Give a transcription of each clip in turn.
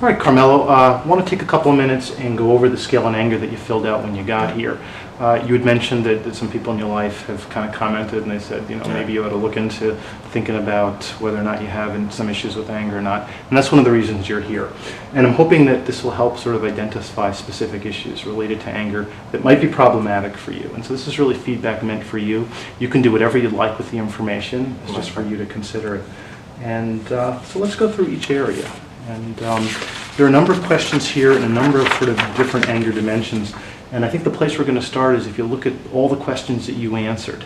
All right, Carmelo, I want to take a couple of minutes and go over the scale on anger that you filled out when you got here. You had mentioned that some people in your life have kind of commented and they said, maybe you ought to look into thinking about whether or not you have some issues with anger or not. And that's one of the reasons you're here. And I'm hoping that this will help sort of identify specific issues related to anger that might be problematic for you. And so this is really feedback meant for you. You can do whatever you'd like with the information. It's just for you to consider it. And so let's go through each area. And there are a number of questions here and a number of sort of different anger dimensions. And I think the place we're going to start is if you look at all the questions that you answered,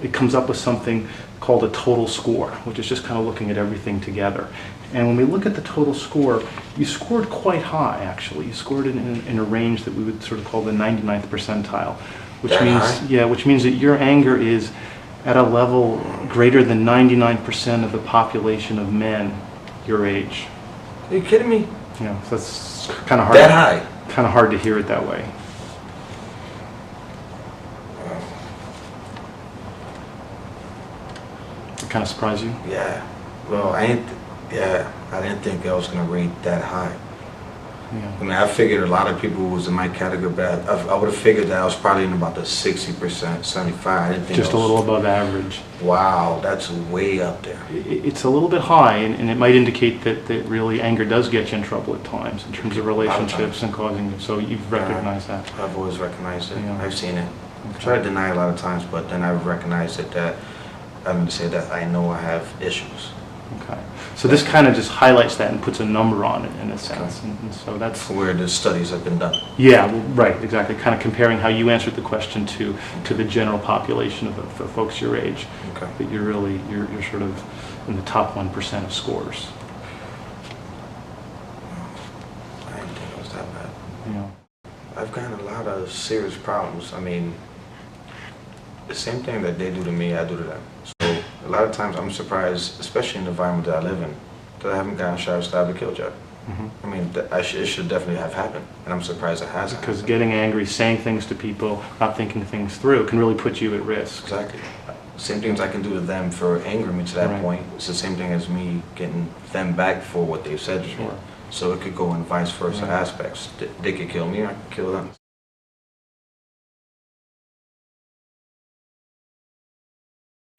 it comes up with something called a total score, which is just kind of looking at everything together. And when we look at the total score, you scored quite high, actually. You scored in a range that we would sort of call the 99th percentile, which means that your anger is at a level greater than 99% of the population of men your age. Are you kidding me? Yeah, so that's kind of hard. That high? Kind of hard to hear it that way. It kind of surprised you? Yeah. Well, I didn't think I was gonna rate that high. Yeah. I mean, I figured a lot of people who was in my category, but I would have figured that I was probably in about the 60%, 75. I didn't think just a little above average. Wow, that's way up there. It's a little bit high, and it might indicate that really anger does get you in trouble at times in terms of relationships and causing you. So you've recognized that. I've always recognized it. Yeah. I've seen it. I try to deny a lot of times, but then I've recognized it that I'm going to say that I know I have issues. Okay. So this kind of just highlights that and puts a number on it in a sense. And so that's where the studies have been done. Yeah, well, right, exactly. Kind of comparing how you answered the question to the general population of folks your age. Okay. That you're sort of in the top 1% of scores. I didn't think it was that bad. Yeah. I've gotten a lot of serious problems. I mean, the same thing that they do to me, I do to them. So a lot of times I'm surprised, especially in the environment that I live in, that I haven't gotten shot, stabbed, or killed yet. I mean, it should definitely have happened, and I'm surprised it hasn't. Because getting angry, saying things to people, not thinking things through, can really put you at risk. Exactly. Same things I can do to them for angering me to that Right. point. It's the same thing as me getting them back for what they've said to me. Sure. So it could go in vice versa Right. aspects. They could kill me, I could kill them.